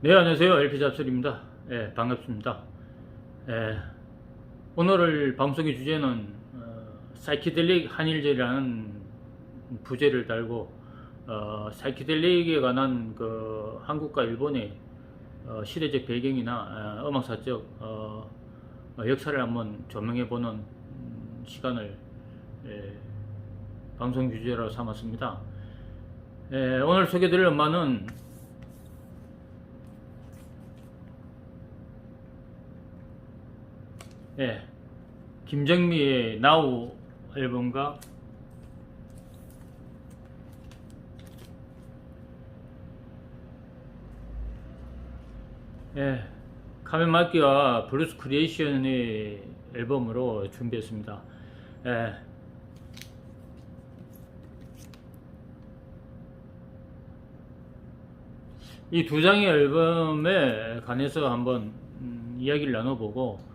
네, 안녕하세요. LP 잡설입니다. 예, 반갑습니다. 예, 오늘 방송의 주제는 사이키델릭 한일제라는 부제를 달고 사이키델릭에 관한 그 한국과 일본의 시대적 배경이나 음악사적 역사를 한번 조명해보는 시간을 예, 방송 주제로 삼았습니다. 예, 오늘 소개드릴 음반은 예, 김정미의 나우 앨범과 예, 카멘 마키와 브루스 크리에이션의 앨범으로 준비했습니다. 예, 이 두 장의 앨범에 관해서 한번 이야기를 나눠보고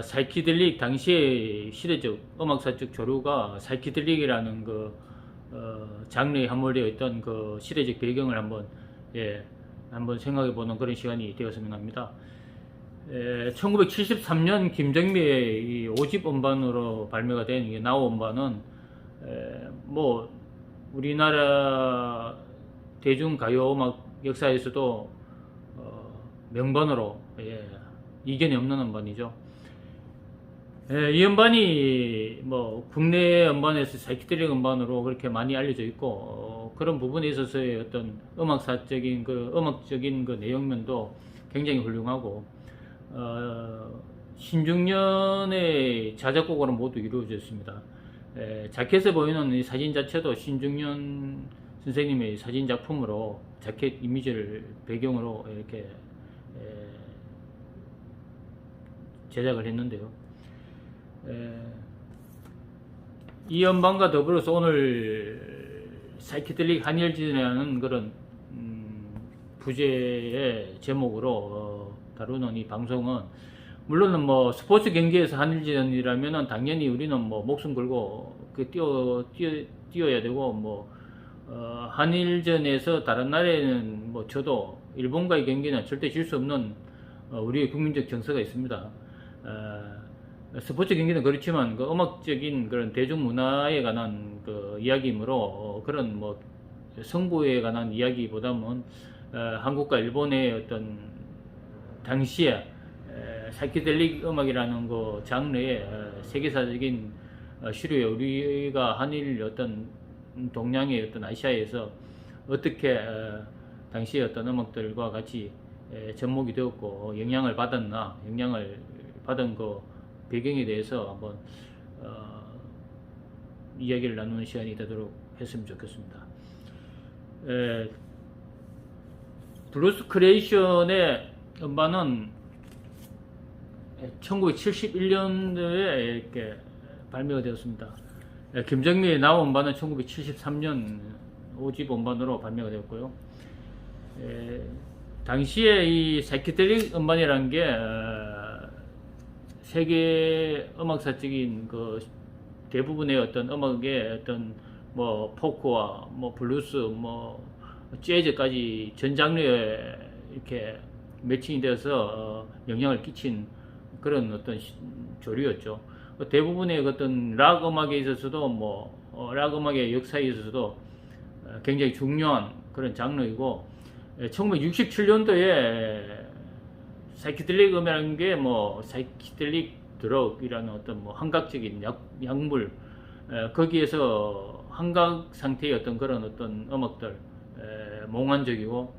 사이키델릭 당시의 시대적 음악사적 조류가 사이키델릭이라는 그 장르에 함몰되어 있던 그 시대적 배경을 한번 한번 생각해보는 그런 시간이 되었으면 합니다. 1973년 김정미의 이 5집 음반으로 발매가 된 이 나우 음반은 뭐 우리나라 대중가요 음악 역사에서도 명반으로 이견이 없는 음반이죠. 이 음반이 뭐 국내 음반에서 사이키델릭 음반으로 그렇게 많이 알려져 있고 그런 부분에 있어서의 어떤 음악사적인 그 음악적인 그 내용면도 굉장히 훌륭하고 신중년의 자작곡으로 모두 이루어졌습니다. 자켓에 보이는 이 사진 자체도 신중년 선생님의 사진 작품으로 자켓 이미지를 배경으로 이렇게 제작을 했는데요. 이 음반과 더불어서 오늘 사이키델릭 한일전이라는 그런 부제의 제목으로 다루는 이 방송은 물론 뭐 스포츠 경기에서 한일전이라면은 당연히 우리는 뭐 목숨 걸고 그 뛰어야 되고 뭐 한일전에서 다른 나라에는 뭐 저도 일본과의 경기는 절대 질 수 없는 우리의 국민적 정서가 있습니다. 스포츠 경기는 그렇지만 그 음악적인 그런 대중문화에 관한 그 이야기이므로 그런 뭐 승부에 관한 이야기보다는 한국과 일본의 어떤 당시에 사이키델릭 음악이라는 그 장르의 세계사적인 시류에 우리가 한일 어떤 동양의 어떤 아시아에서 어떻게 당시의 어떤 음악들과 같이 접목이 되었고 영향을 받은 그 배경에 대해서 한번 이야기를 나누는 시간이 되도록 했으면 좋겠습니다. 브루스 크리에이션의 음반은 1971년도에 이렇게 발매가 되었습니다. 김정미의 나우 음반은 1973년 5집 음반으로 발매가 되었고요. 당시에 이 사이키델릭 음반이라는 게 세계 음악사적인 그 대부분의 어떤 음악의 어떤 뭐 포크와 뭐 블루스 뭐 재즈까지 전 장르에 이렇게 매칭이 되어서 영향을 끼친 그런 어떤 조류였죠. 대부분의 어떤 락 음악에 있어서도 뭐 락 음악의 역사에 있어서도 굉장히 중요한 그런 장르이고 1967년도에 사이키델릭 음이라는 게 뭐 사이키델릭 드럭이라는 어떤 뭐 환각적인 약물 거기에서 환각 상태의 어떤 그런 어떤 음악들 몽환적이고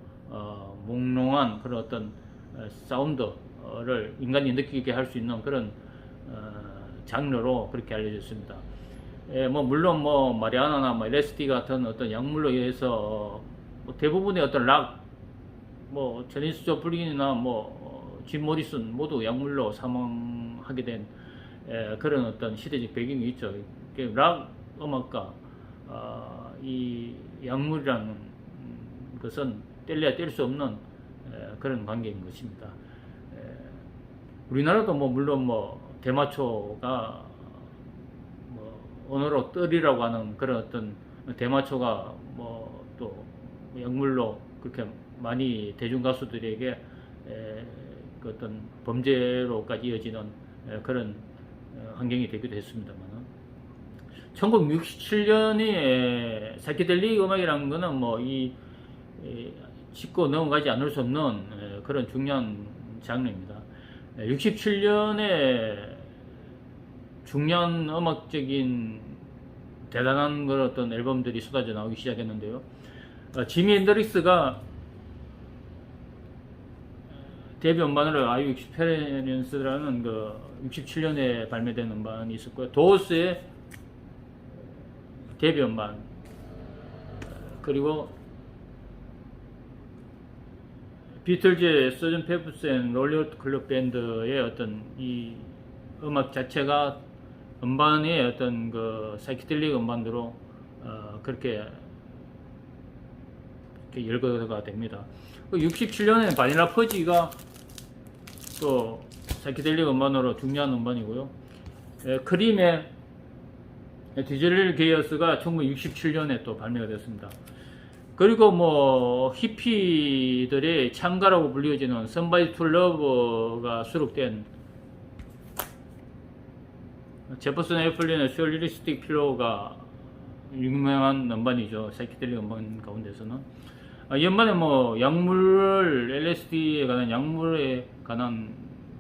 몽롱한 그런 어떤 사운드를 인간이 느끼게 할 수 있는 그런 장르로 그렇게 알려졌습니다. 뭐 물론 뭐 마리아나나 뭐 LSD 같은 어떤 약물로 의해서 뭐 대부분의 어떤 락, 뭐 제니스 조플린이나 짐 모리슨 모두 약물로 사망하게 된 그런 어떤 시대적 배경이 있죠. 락 음악과 이 약물이라는 것은 뗄래야 뗄 수 없는 그런 관계인 것입니다. 우리나라도 뭐 물론 뭐 대마초가 뭐 언어로 뜰이라고 하는 그런 어떤 대마초가 뭐 또 약물로 그렇게 많이 대중 가수들에게 그 어떤 범죄로까지 이어지는 그런 환경이 되기도 했습니다만, 1967년에 사이키델릭 음악이라는 거는 뭐 짚고 넘어가지 않을 수 없는 그런 중요한 장르입니다. 67년에 중요한 음악적인 대단한 그런 어떤 앨범들이 쏟아져 나오기 시작했는데요. 지미 앤더릭스가 데뷔 음반으로 Are You Experienced라는 그 67년에 발매된 음반이 있었고요. 도어스의 데뷔 음반, 그리고 비틀즈의 서전 페퍼스 앤 롤리어트 클럽 밴드의 어떤 이 음악 자체가 음반의 어떤 그 사이키델릭 음반으로 그렇게 열거가 됩니다. 67년에 바닐라 퍼지가 또 사이키델릭 음반으로 중요한 음반이고요. 크림의 디젤 게이어스가 1967년에 또 발매가 되었습니다. 그리고 뭐 히피들의 창가라고 불리워지는 Somebody to Love가 수록된 제퍼슨 에플린의 슈어리스틱 필로우가 유명한 음반이죠. 사이키델릭 음반 가운데서는. 이 음반에 뭐 약물, LSD에 관한 약물에 관한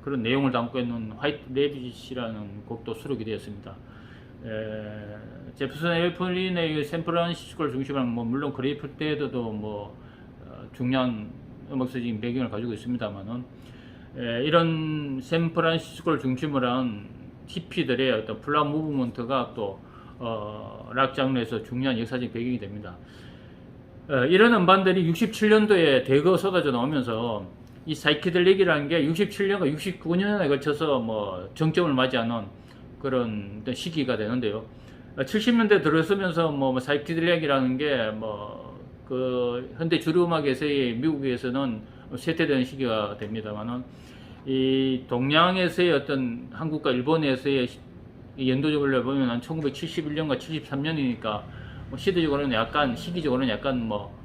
그런 내용을 담고 있는 화이트 레빗이라는 곡도 수록이 되었습니다. 제퍼슨 에플린의 샌프란시스코를 중심으로 뭐 물론 그레이프 데드도 뭐 중요한 음악사적인 배경을 가지고 있습니다만은, 이런 샌프란시스코를 중심으로 한 히피들의 어떤 플라 무브먼트가 또 락 장르에서 중요한 역사적 배경이 됩니다. 이런 음반들이 67년도에 대거 쏟아져 나오면서 이 사이키델릭이라는 게 67년과 69년에 걸쳐서 뭐 정점을 맞이하는 그런 시기가 되는데요. 70년대 들어서면서 뭐 사이키델릭이라는 게 뭐 그 현대 주류 음악에서의 미국에서는 쇠퇴되는 시기가 됩니다만은, 이 동양에서의 어떤 한국과 일본에서의 연도적으로 보면 한 1971년과 73년이니까 뭐 시대적으로는 약간, 시기적으로는 약간 뭐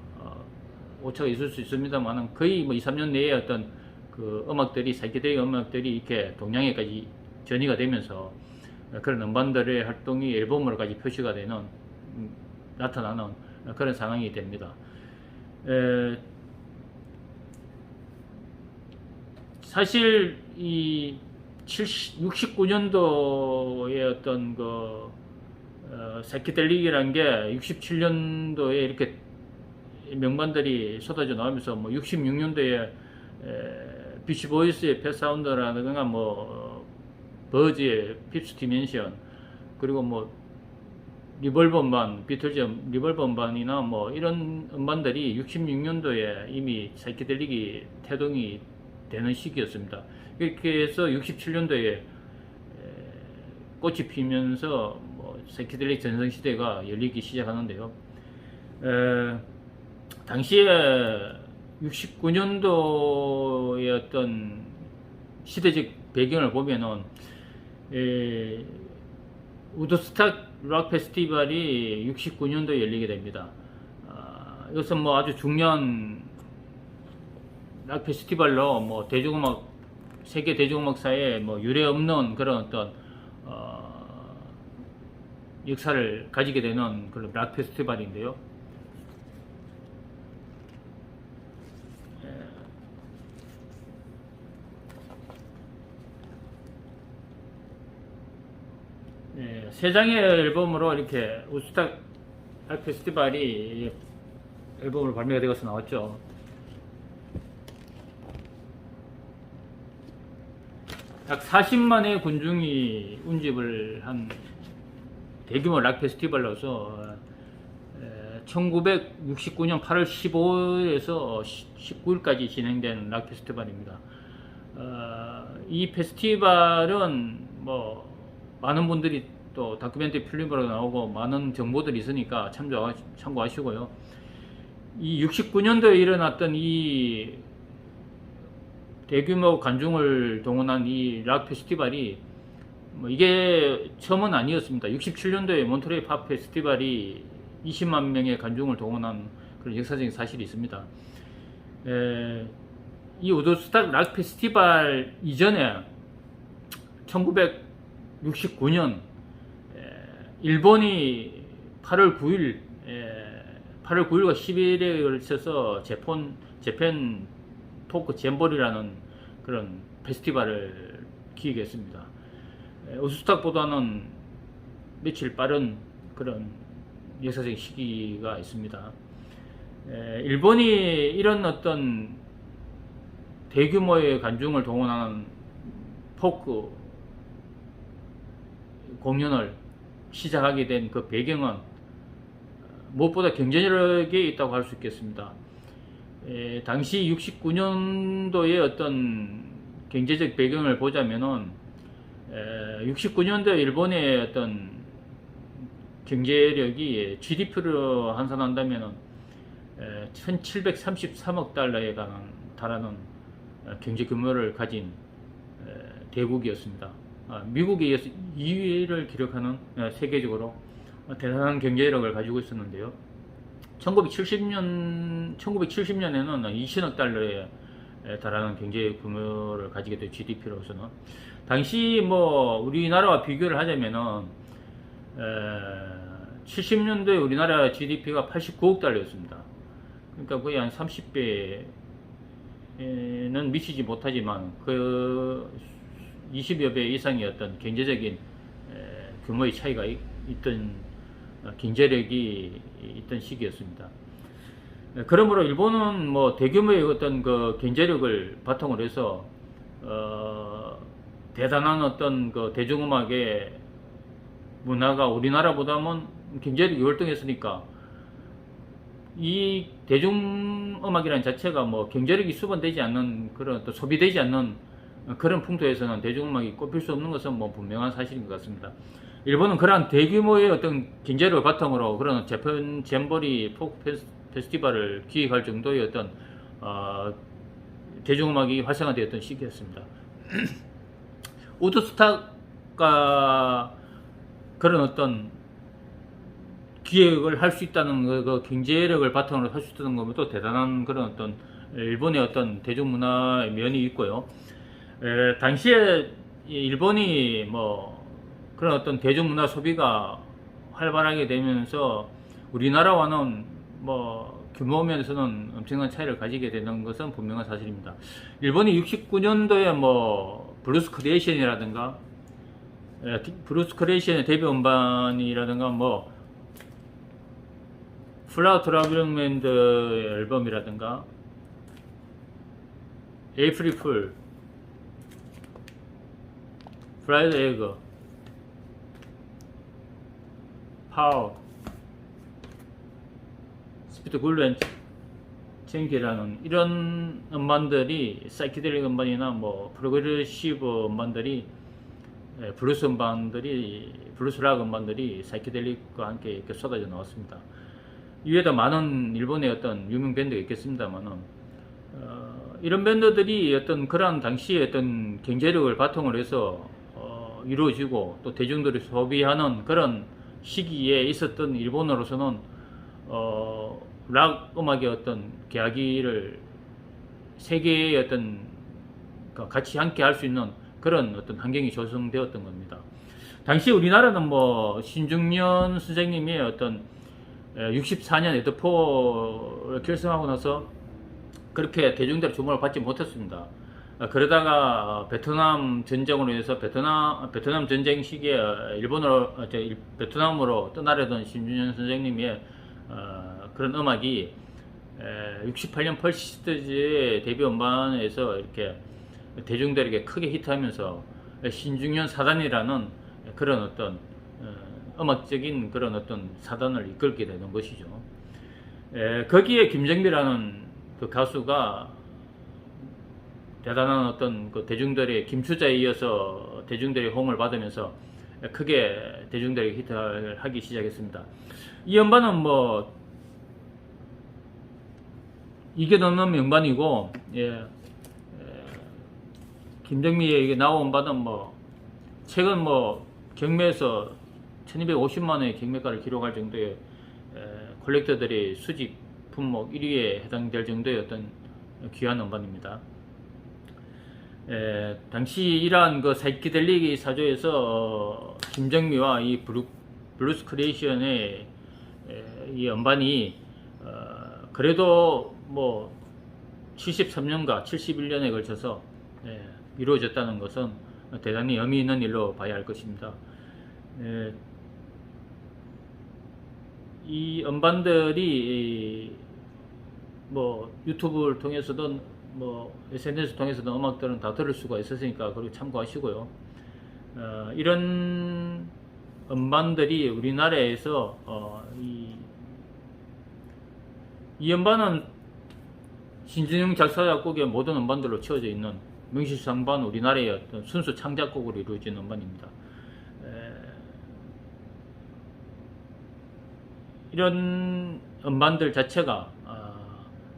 오차가 있을 수 있습니다만은, 거의 뭐 2, 3년 내에 어떤 그 음악들이, 사이키델릭 음악들이 이렇게 동양에까지 전이가 되면서 그런 음반들의 활동이 앨범으로까지 표시가 되는, 나타나는 그런 상황이 됩니다. 사실 이 69년도의 어떤 그 사이키델릭이라는 게 67년도에 이렇게 명반들이 쏟아져 나오면서, 뭐 66년도에 비치 보이스의 펫 사운드라든가 뭐 버즈의 핍스 디멘션, 그리고 뭐 리볼버 음반, 비틀즈 리볼버 음반이나 뭐 이런 음반들이 66년도에 이미 사이키델릭이 태동이 되는 시기였습니다. 이렇게 해서 67년도에 꽃이 피면서 뭐 사이키델릭 전성시대가 열리기 시작하는데요. 당시에 69년도의 어떤 시대적 배경을 보면은, 우드스탁 락 페스티벌이 69년도에 열리게 됩니다. 이것은 뭐 아주 중요한 락 페스티벌로 뭐 대중음악, 세계 대중음악사에 뭐 유례 없는 그런 어떤 역사를 가지게 되는 그런 락 페스티벌인데요. 세 장의 앨범으로 이렇게 우드스탁 락 페스티벌이 앨범으로 발매가 되어서 나왔죠. 약 40만의 군중이 운집을 한 대규모 락 페스티벌로서 1969년 8월 15일에서 19일까지 진행된 락 페스티벌입니다. 이 페스티벌은 뭐 많은 분들이 또 다큐멘터리 필름으로 나오고 많은 정보들이 있으니까 참고하시고요. 이 69년도에 일어났던 이 대규모 관중을 동원한 이 락 페스티벌이 뭐 이게 처음은 아니었습니다. 67년도에 몬트레이 팝 페스티벌이 20만 명의 관중을 동원한 그런 역사적인 사실이 있습니다. 이 우드스탁 락 페스티벌 이전에 1969년 일본이 8월 9일과 11일에 걸쳐서 재팬 포크 잼버리라는 그런 페스티벌을 기획했습니다. 우드스탁보다는 며칠 빠른 그런 역사적인 시기가 있습니다. 일본이 이런 어떤 대규모의 관중을 동원하는 포크 공연을 시작하게 된 그 배경은 무엇보다 경제력에 있다고 할 수 있겠습니다. 당시 69년도의 어떤 경제적 배경을 보자면은 69년도 일본의 어떤 경제력이 GDP로 환산한다면은 1733억 달러에 달하는 경제 규모를 가진 대국이었습니다. 미국에 이어서 2위를 기록하는 세계적으로 대단한 경제력을 가지고 있었는데요. 1970년에는 2000억 달러에 달하는 경제 규모를 가지게 된 GDP로서는 당시 뭐 우리나라와 비교를 하자면은 70년도에 우리나라 GDP가 89억 달러였습니다. 그러니까 거의 한 30배는 미치지 못하지만 그 20여 배 이상의 어떤 경제적인 규모의 차이가 있던 경제력이 있던 시기였습니다. 그러므로 일본은 뭐 대규모의 어떤 그 경제력을 바탕으로 해서 대단한 어떤 그 대중음악의 문화가 우리나라보다는 경제력이 월등했으니까 이 대중음악이라는 자체가 뭐 경제력이 수반되지 않는 그런 또 소비되지 않는 그런 풍토에서는 대중음악이 꼽힐 수 없는 것은 뭐 분명한 사실인 것 같습니다. 일본은 그러한 대규모의 어떤 경제력을 바탕으로 그런 재팬 잼버리 포크 페스티벌을 기획할 정도의 어떤 대중음악이 활성화되었던 시기였습니다. 우드스탁과 그런 어떤 기획을 할 수 있다는 그 경제력을 바탕으로 할 수 있다는 것도 대단한 그런 어떤 일본의 어떤 대중문화의 면이 있고요. 당시에 일본이 뭐 그런 어떤 대중문화 소비가 활발하게 되면서 우리나라와는 뭐 규모 면에서는 엄청난 차이를 가지게 되는 것은 분명한 사실입니다. 일본이 69년도에 뭐 블루스 크리에이션이라든가 브루스 크리에이션의 데뷔 음반이라든가 뭐 플라워 트라블링 밴드 앨범이라든가 에이프릴 풀, 프라이드 에그, 파워, 스피드 굴렌 챙기라는 이런 음반들이 사이키델릭 음반이나 뭐 프로그레시브 음반들이 블루스 음반들이 블루스 락 음반들이 사이키델릭과 함께 이렇게 쏟아져 나왔습니다. 이외에도 많은 일본의 어떤 유명 밴드가 있겠습니다만은 이런 밴드들이 어떤 그러한 당시의 어떤 경제력을 바탕으로 해서 이루어지고 또 대중들이 소비하는 그런 시기에 있었던 일본으로서는 락 음악의 어떤 계약을 세계의 어떤 같이 함께 할 수 있는 그런 어떤 환경이 조성되었던 겁니다. 당시 우리나라는 뭐 신중년 선생님의 어떤 64년 에드포를 결성하고 나서 그렇게 대중들의 주목을 받지 못했습니다. 그러다가 베트남 전쟁으로 해서 베트남 전쟁 시기에 베트남으로 떠나려던 신중년 선생님의 그런 음악이 68년 펄시스트즈의 데뷔 음반에서 이렇게 대중들에게 크게 히트하면서 신중년 사단이라는 그런 어떤 음악적인 그런 어떤 사단을 이끌게 되는 것이죠. 거기에 김정미라는 그 가수가 대단한 어떤 그 대중들의 김추자에 이어서 대중들의 호응을 받으면서 크게 대중들에게 히트를 하기 시작했습니다. 이 음반은 뭐 이게 넘는 명반이고, 김정미에게 나온 음반은 뭐 최근 뭐 경매에서 1250만원의 경매가를 기록할 정도의 콜렉터들의 수집 품목 1위에 해당될 정도의 어떤 귀한 음반입니다. 당시 이러한 그 사이키델릭 사조에서 김정미와 이 블루스 크리에이션의 이 음반이 그래도 뭐 73년과 71년에 걸쳐서 이루어졌다는 것은 대단히 의미 있는 일로 봐야 할 것입니다. 이 음반들이 뭐 유튜브를 통해서든 뭐 SNS 통해서든 음악들은 다 들을 수가 있었으니까 그리고 참고하시고요. 이런 음반들이 우리나라에서 이 음반은 신진영 작사 작곡의 모든 음반들로 채워져 있는 명실상부한 우리나라의 어떤 순수 창작곡으로 이루어진 음반입니다. 이런 음반들 자체가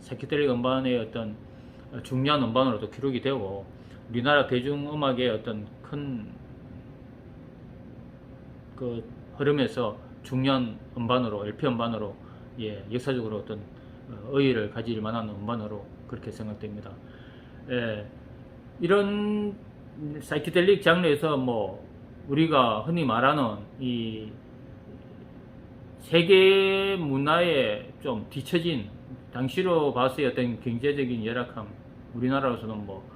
사이키델릭 음반의 어떤 중요한 음반으로도 기록이 되고 우리나라 대중음악의 어떤 큰 그 흐름에서 중요한 음반으로 LP 음반으로 역사적으로 어떤 의의를 가질 만한 음반으로 그렇게 생각됩니다. 이런 사이키델릭 장르에서 뭐 우리가 흔히 말하는 이 세계 문화에 좀 뒤처진 당시로 봤을 때 어떤 경제적인 열악함, 우리나라로서는 뭐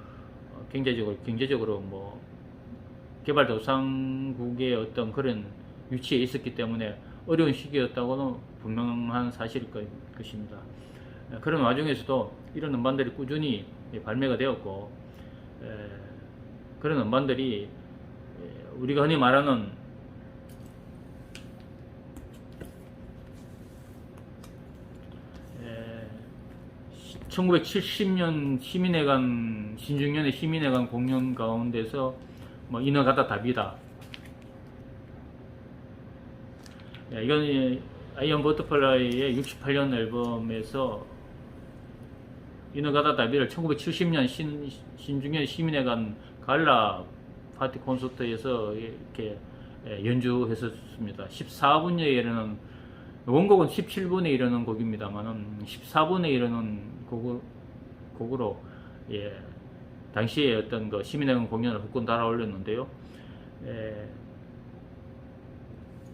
경제적으로 뭐 개발도상국의 어떤 그런 위치에 있었기 때문에 어려운 시기였다고는 분명한 사실일 것입니다. 그런 와중에서도 이런 음반들이 꾸준히 발매가 되었고, 그런 음반들이 우리가 흔히 말하는 1970년 시민회관, 신중년의 시민회관 공연 가운데서 뭐 인어가다 답이다. 이건 아이언 버터플라이의 68년 앨범에서 인어가다 답이를 1970년 신중년 시민회관 갈라 파티 콘서트에서 이렇게 연주했었습니다. 14분에 이르는, 원곡은 17분에 이르는 곡입니다만은 14분에 이르는 곡으로 당시에 어떤 그 시민회관 공연을 후끈 달아올렸는데요.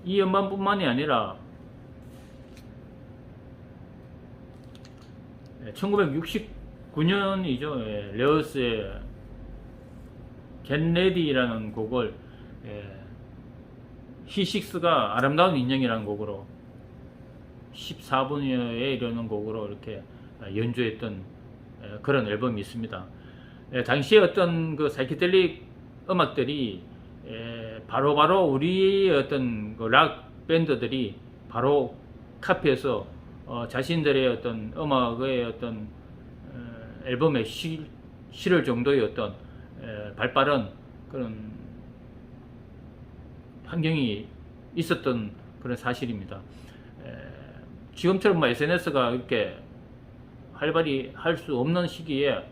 이 음반뿐만이 아니라 1969년이죠. 레어스의 Get Ready라는 곡을 히식스가 아름다운 인형이라는 곡으로 14분여에 이르는 곡으로 이렇게 연주했던 그런 앨범이 있습니다. 당시에 어떤 그 사이키델릭 음악들이 바로바로 우리의 어떤 그 락 밴드들이 바로 카피해서 자신들의 어떤 음악의 어떤 앨범에 실을 정도의 어떤 발빠른 그런 환경이 있었던 그런 사실입니다. 지금처럼 뭐 SNS가 이렇게 활발히 할 수 없는 시기에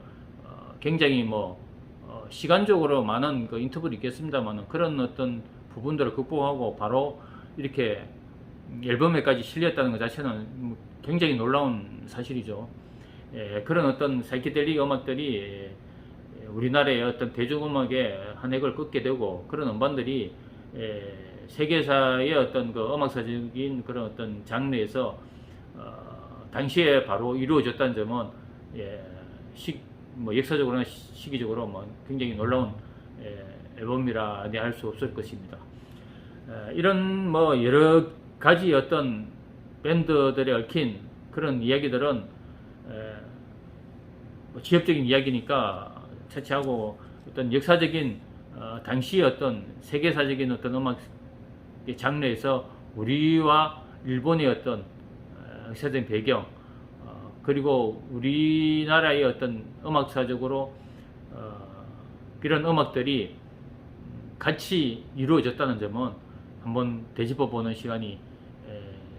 굉장히 뭐 시간적으로 많은 그 인터벌이 있겠습니다만 그런 어떤 부분들을 극복하고 바로 이렇게 앨범에까지 실렸다는 것 자체는 굉장히 놀라운 사실이죠. 그런 어떤 사이키델릭 음악들이 우리나라의 어떤 대중음악의 한 획을 긋게 되고 그런 음반들이 세계사의 어떤 그 음악사적인 그런 어떤 장르에서 당시에 바로 이루어졌다는 점은 뭐 역사적으로나 시기적으로 뭐 굉장히 놀라운 앨범이라 할 수 없을 것입니다. 이런 뭐 여러 가지 어떤 밴드들에 얽힌 그런 이야기들은 뭐 지역적인 이야기니까 차치하고 어떤 역사적인 당시의 어떤 세계사적인 어떤 음악 장르에서 우리와 일본의 어떤 역사적인 배경 그리고 우리나라의 어떤 음악사적으로 이런 음악들이 같이 이루어졌다는 점은 한번 되짚어보는 시간이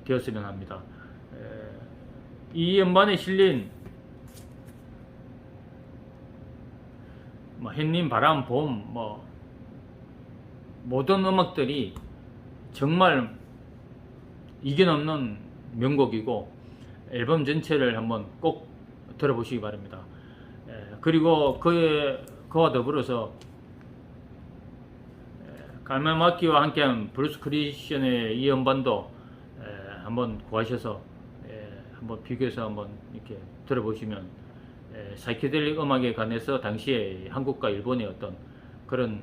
되었으면 합니다. 이 음반에 실린 뭐 햇님, 바람, 봄, 뭐 모든 음악들이 정말 이견없는 명곡이고 앨범 전체를 한번 꼭 들어보시기 바랍니다. 그리고 그와 더불어서 갈멜마키와 함께한 브루스 크리스천의 이 음반도 한번 구하셔서 한번 비교해서 한번 이렇게 들어보시면 사이키델릭 음악에 관해서 당시에 한국과 일본의 어떤 그런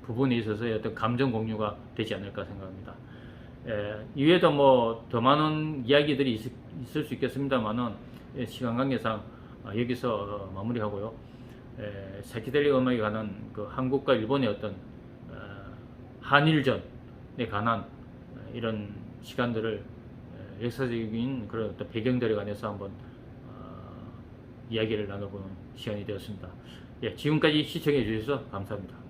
부분에 있어서의 어떤 감정 공유가 되지 않을까 생각합니다. 이외에도 뭐 더 많은 이야기들이 있을 수 있겠습니다만은 시간 관계상 여기서 마무리하고요. 사이키델릭 음악에 관한 그 한국과 일본의 어떤 한일전에 관한 이런 시간들을 역사적인 그런 어떤 배경들에 관해서 한번 이야기를 나눠보는 시간이 되었습니다. 지금까지 시청해 주셔서 감사합니다.